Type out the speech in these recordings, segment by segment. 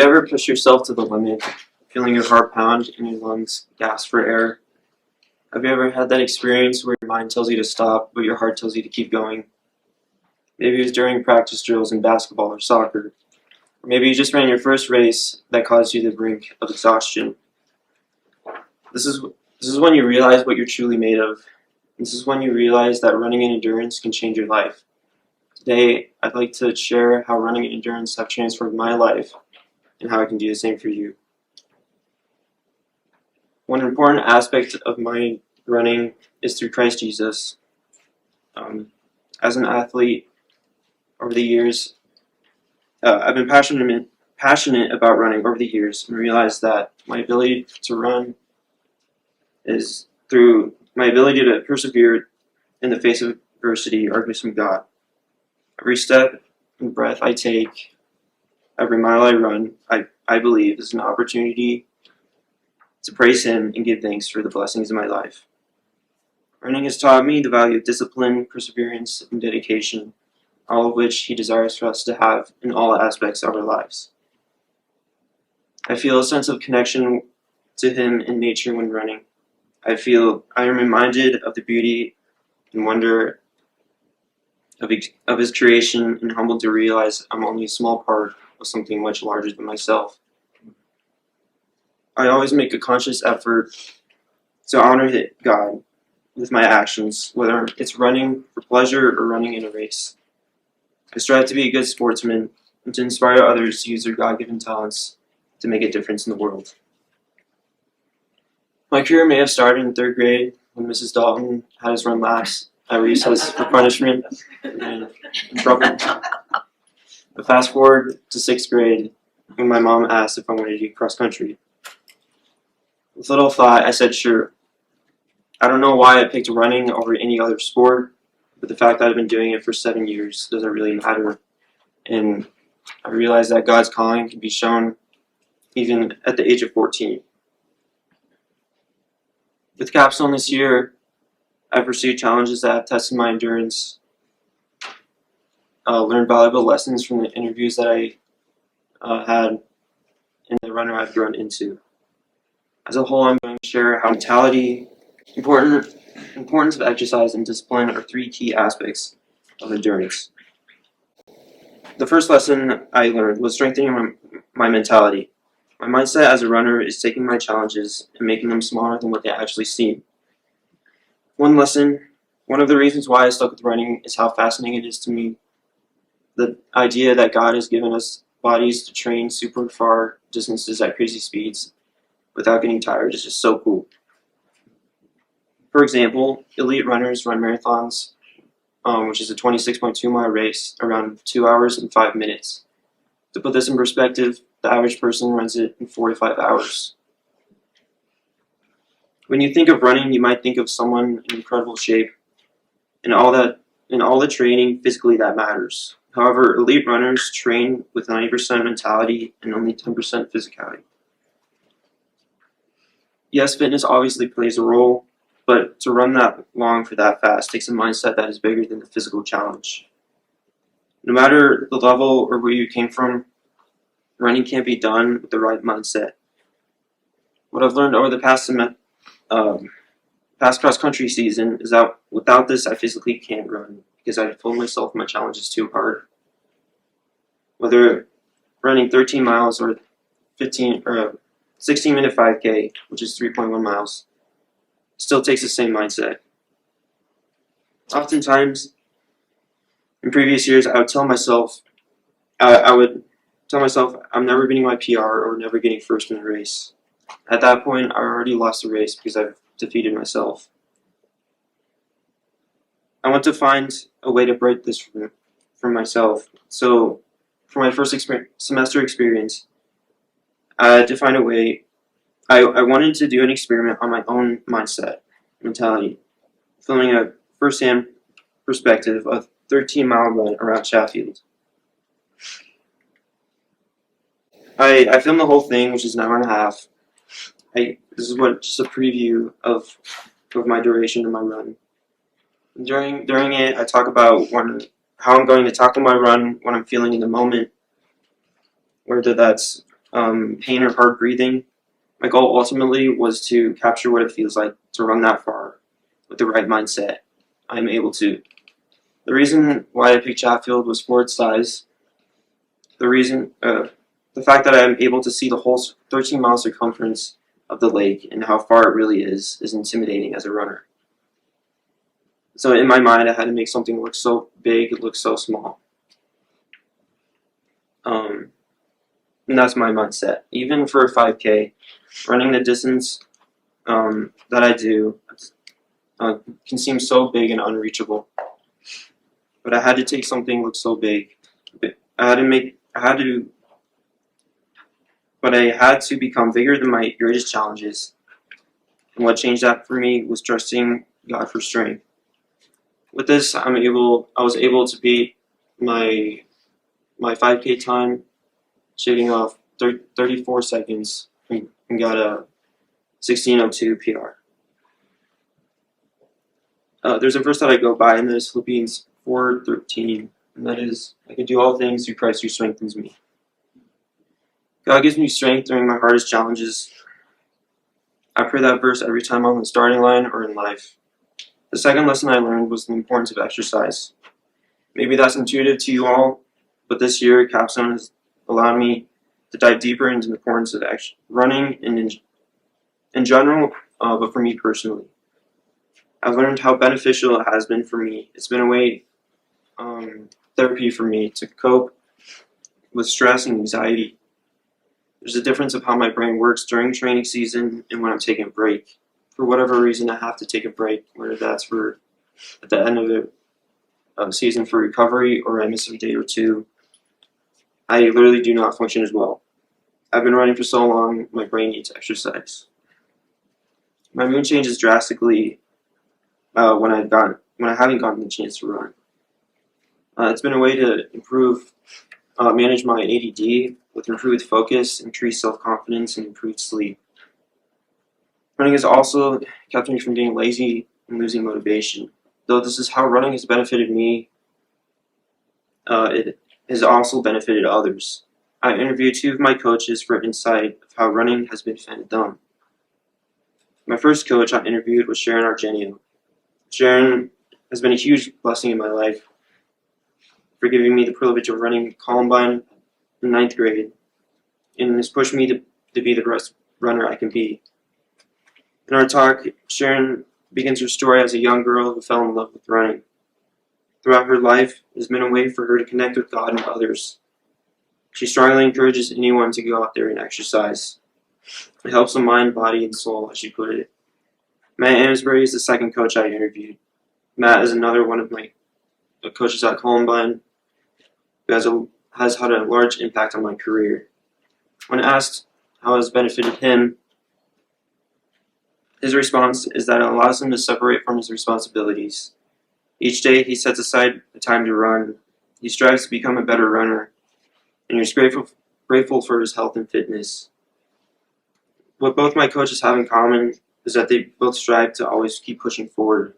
you ever push yourself to the limit, feeling your heart pound and your lungs gasp for air? Have you ever had that experience where your mind tells you to stop, but your heart tells you to keep going? Maybe it was during practice drills in basketball or soccer. Or maybe you just ran your first race that caused you to the brink of exhaustion. This is when you realize what you're truly made of. This is when you realize that running in endurance can change your life. Today, I'd like to share how running in endurance have transformed my life and how I can do the same for you. One important aspect of my running is through Christ Jesus. As an athlete, over the years, I've been passionate about running over the years and realized that my ability to run is through my ability to persevere in the face of adversity or gifts from God. Every step and breath I take, every mile I run, I believe is an opportunity to praise Him and give thanks for the blessings in my life. Running has taught me the value of discipline, perseverance, and dedication, all of which He desires for us to have in all aspects of our lives. I feel a sense of connection to Him in nature when running. I am reminded of the beauty and wonder of His creation and humbled to realize I'm only a small part of something much larger than myself. I always make a conscious effort to honor God with my actions, whether it's running for pleasure or running in a race. I strive to be a good sportsman and to inspire others to use their God-given talents to make a difference in the world. My career may have started in 3rd grade when Mrs. Dalton had us run laps at recess for punishment and trouble. But fast forward to 6th grade when my mom asked if I wanted to do cross country. With little thought, I said sure. I don't know why I picked running over any other sport, but the fact that I've been doing it for 7 years doesn't really matter. And I realized that God's calling can be shown even at the age of 14. With Capstone this year, I pursued challenges that have tested my endurance, learned valuable lessons from the interviews that I had, and the runner I've grown into. As a whole, I'm going to share how mentality, importance of exercise, and discipline are 3 key aspects of endurance. The first lesson I learned was strengthening my mentality. My mindset as a runner is taking my challenges and making them smaller than what they actually seem. One of the reasons why I stuck with running is how fascinating it is to me. The idea that God has given us bodies to train super far distances at crazy speeds without getting tired is just so cool. For example, elite runners run marathons, which is a 26.2 mile race, around 2 hours and 5 minutes. To put this in perspective, the average person runs it in 4 to 5 hours. When you think of running, you might think of someone in incredible shape and all the training physically that matters. However, elite runners train with 90% mentality and only 10% physicality. Yes, fitness obviously plays a role, but to run that long for that fast takes a mindset that is bigger than the physical challenge. No matter the level or where you came from, running can't be done with the right mindset. What I've learned over the past cross-country season is that without this, I physically can't run because I told myself my challenge is too hard. Whether running 13 miles or 16-minute 5K, which is 3.1 miles, still takes the same mindset. Oftentimes, in previous years, I would tell myself I'm never beating my PR or never getting first in a race. At that point, I already lost the race because I've defeated myself. I want to find a way to break this from myself. So, for my first semester experience, I had to find a way. I wanted to do an experiment on my own mindset, mentality, filming a first-hand perspective of 13-mile run around Sheffield. I filmed the whole thing, which is an hour and a half. This is just a preview of my duration of my run. During it, I talk about how I'm going to tackle my run, what I'm feeling in the moment, whether that's pain or hard breathing. My goal ultimately was to capture what it feels like to run that far with the right mindset. I'm able to. The reason why I picked Chatfield was for its size. The fact that I'm able to see the whole 13-mile circumference of the lake and how far it really is intimidating as a runner. So in my mind, I had to make something look so big, look so small. And that's my mindset. Even for a 5K, running the distance that I do can seem so big and unreachable. But I had to take something look so big. But I had to become bigger than my greatest challenges. And what changed that for me was trusting God for strength. With this, I was able to beat my 5K time, shaving off 34 seconds, and got a 16:02 PR. There's a verse that I go by, and that is Philippians 4:13, and that is, I can do all things through Christ who strengthens me. God gives me strength during my hardest challenges. I pray that verse every time I'm on the starting line or in life. The second lesson I learned was the importance of exercise. Maybe that's intuitive to you all, but this year Capstone has allowed me to dive deeper into the importance of running in general, but for me personally. I've learned how beneficial it has been for me. It's been a way therapy for me to cope with stress and anxiety. There's a difference of how my brain works during training season and when I'm taking a break. For whatever reason, I have to take a break, whether that's for at the end of the season for recovery or I miss a day or two. I literally do not function as well. I've been running for so long, my brain needs exercise. My mood changes drastically when I haven't gotten the chance to run. It's been a way to manage my ADD with improved focus, increased self-confidence, and improved sleep. Running has also kept me from being lazy and losing motivation. Though this is how running has benefited me, it has also benefited others. I interviewed 2 of my coaches for insight of how running has benefited them. My first coach I interviewed was Sharon Argenio. Sharon has been a huge blessing in my life for giving me the privilege of running Columbine in 9th grade, and has pushed me to be the best runner I can be. In our talk, Sharon begins her story as a young girl who fell in love with running. Throughout her life, it has been a way for her to connect with God and others. She strongly encourages anyone to go out there and exercise. It helps the mind, body, and soul, as she put it. Matt Amsbury is the second coach I interviewed. Matt is another one of my coaches at Columbine who has had a large impact on my career. When asked how it has benefited him, his response is that it allows him to separate from his responsibilities. Each day he sets aside the time to run. He strives to become a better runner, and he's grateful for his health and fitness. What both my coaches have in common is that they both strive to always keep pushing forward.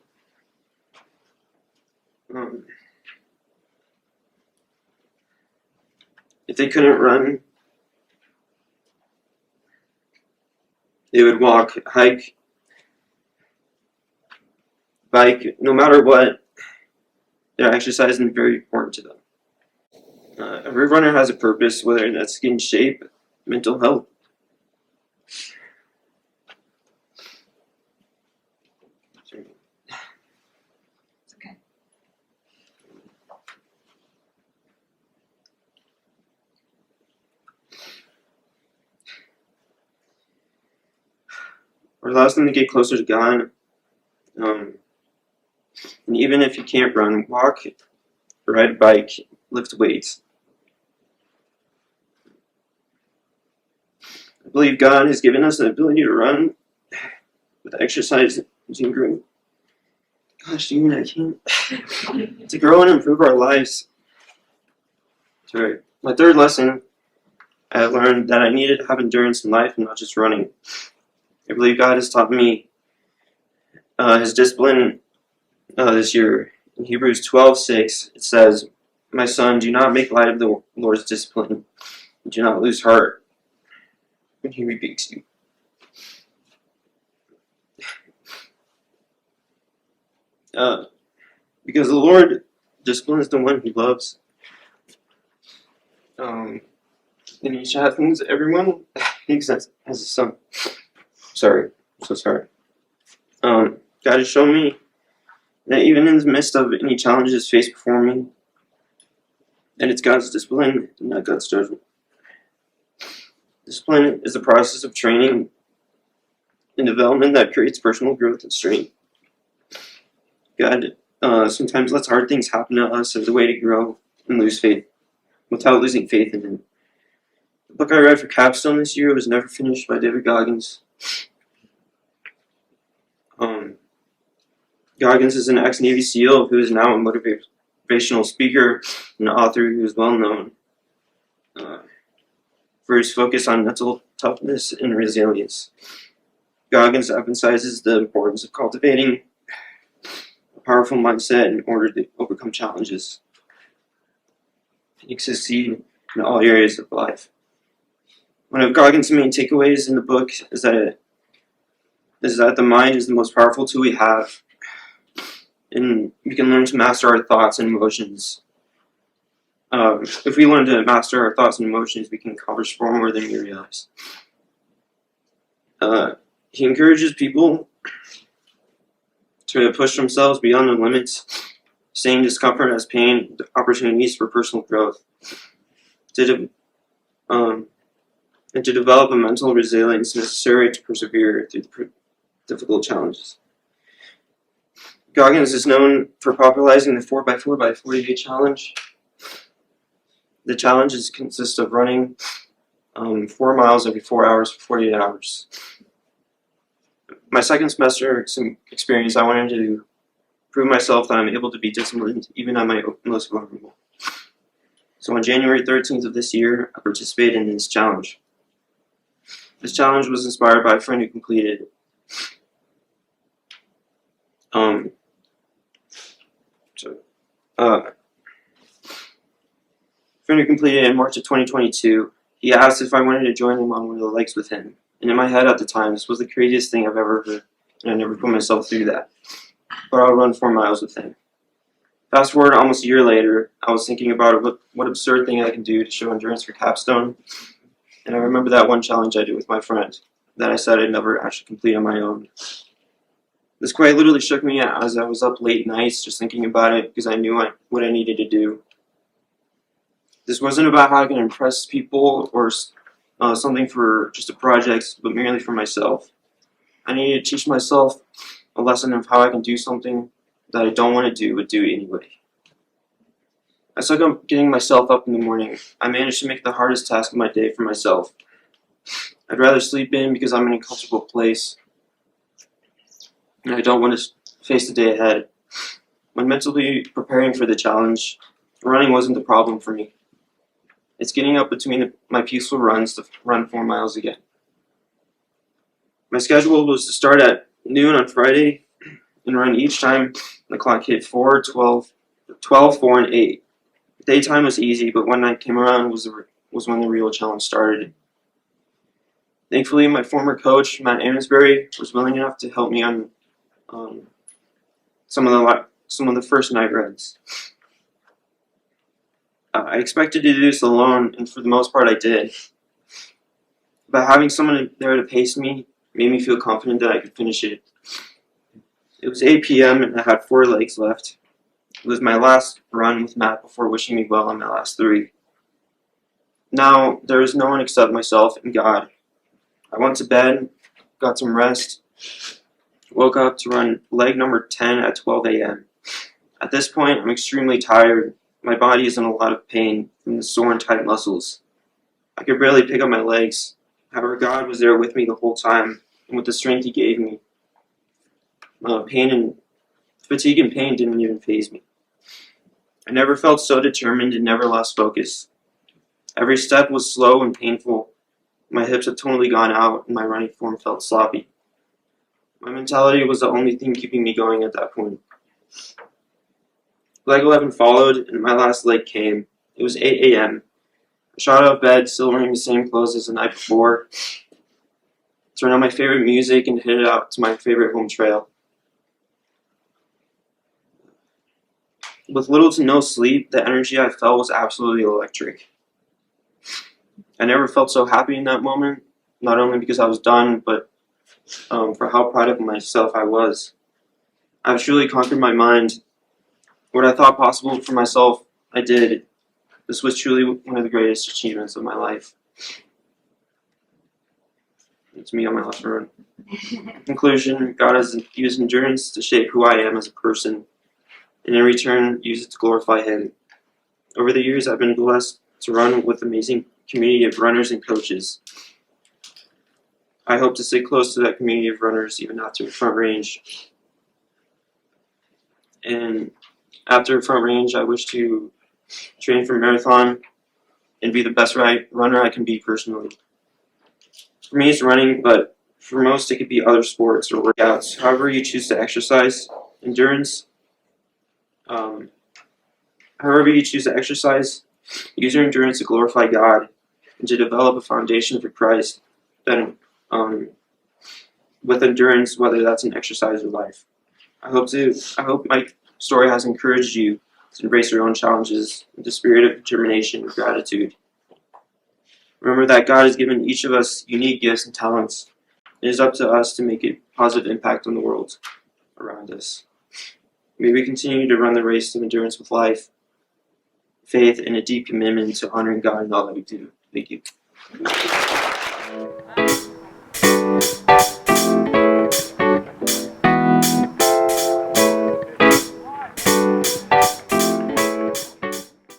If they couldn't run, they would walk, hike, bike, no matter what. Their exercise is very important to them. Every runner has a purpose, whether that's skin shape, mental health. It's okay. Or allows them to get closer to God. And even if you can't run, walk, ride a bike, lift weights. I believe God has given us the ability to run with exercise using group. Gosh, even I can't. To grow and improve our lives. Sorry. My third lesson, I learned that I needed to have endurance in life and not just running. I believe God has taught me His discipline this year. In Hebrews 12:6, it says, "My son, do not make light of the Lord's discipline. Do not lose heart, when he rebukes you. Because the Lord disciplines the one he loves. And he chattens everyone he accepts as a son. Sorry, I'm so sorry. God has shown me that even in the midst of any challenges faced before me, that it's God's discipline, not God's judgment. Discipline is the process of training and development that creates personal growth and strength. God sometimes lets hard things happen to us as a way to grow and lose faith, without losing faith in Him. The book I read for Capstone this year was Never Finished by David Goggins. Goggins is an ex-Navy SEAL who is now a motivational speaker and author who is well known for his focus on mental toughness and resilience. Goggins emphasizes the importance of cultivating a powerful mindset in order to overcome challenges and succeed in all areas of life. One of Goggins' main takeaways in the book is that the mind is the most powerful tool we have, and we can learn to master our thoughts and emotions. If we learn to master our thoughts and emotions, we can accomplish far more than we realize. He encourages people to push themselves beyond their limits, seeing discomfort as pain, opportunities for personal growth, and to develop a mental resilience necessary to persevere through the difficult challenges. Goggins is known for popularizing the 4x4x40 challenge. The challenges consist of running 4 miles every 4 hours for 48 hours. My second semester experience, I wanted to prove myself that I'm able to be disciplined even at my most vulnerable. So on January 13th of this year, I participated in this challenge. This challenge was inspired by a friend who completed it. Friend who completed it in March of 2022. He asked if I wanted to join him on one of the legs with him. And in my head at the time, this was the craziest thing I've ever heard, and I never put myself through that. But I'll run 4 miles with him. Fast forward almost a year later, I was thinking about what absurd thing I can do to show endurance for Capstone. And I remember that one challenge I did with my friend that I said I'd never actually complete on my own. This quite literally shook me as I was up late nights just thinking about it because I knew what I needed to do. This wasn't about how I can impress people or something for just a project, but merely for myself. I needed to teach myself a lesson of how I can do something that I don't want to do, but do anyway. As I was getting myself up in the morning, I managed to make the hardest task of my day for myself. I'd rather sleep in because I'm in a comfortable place, and I don't want to face the day ahead. When mentally preparing for the challenge, running wasn't the problem for me. It's getting up between my peaceful runs to run 4 miles again. My schedule was to start at noon on Friday and run each time the clock hit 4, 12, 4, and 8. Daytime was easy, but when night came around was when the real challenge started. Thankfully, my former coach, Matt Amesbury, was willing enough to help me on some of the first night runs. I expected to do this alone, and for the most part I did. But having someone there to pace me made me feel confident that I could finish it. It was 8 p.m. and I had 4 legs left. It was my last run with Matt before wishing me well on my last 3. Now, there is no one except myself and God. I went to bed, got some rest, woke up to run leg number 10 at 12 a.m. At this point, I'm extremely tired. My body is in a lot of pain from the sore and tight muscles. I could barely pick up my legs. However, God was there with me the whole time, and with the strength He gave me, fatigue and pain didn't even faze me. I never felt so determined and never lost focus. Every step was slow and painful. My hips had totally gone out, and my running form felt sloppy. My mentality was the only thing keeping me going at that point. Leg 11 followed, and my last leg came. It was 8 a.m. I shot out of bed, still wearing the same clothes as the night before. turn on my favorite music, and head out to my favorite home trail. With little to no sleep, the energy I felt was absolutely electric. I never felt so happy in that moment, not only because I was done, but for how proud of myself I was. I've truly conquered my mind. What I thought possible for myself, I did. This was truly one of the greatest achievements of my life. It's me on my last run. In conclusion, God has used endurance to shape who I am as a person, and in return, use it to glorify Him. Over the years, I've been blessed to run with an amazing community of runners and coaches. I hope to stay close to that community of runners even after Front Range. And after Front Range, I wish to train for marathon and be the best runner I can be personally. For me, it's running, but for most, it could be other sports or workouts. However you choose to exercise, endurance. However you choose to exercise, use your endurance to glorify God and to develop a foundation for Christ. Then, with endurance, whether that's an exercise or life. I hope my story has encouraged you to embrace your own challenges with the spirit of determination and gratitude. Remember that God has given each of us unique gifts and talents. It is up to us to make a positive impact on the world around us. May we continue to run the race of endurance with life, faith, and a deep commitment to honoring God in all that we do. Thank you.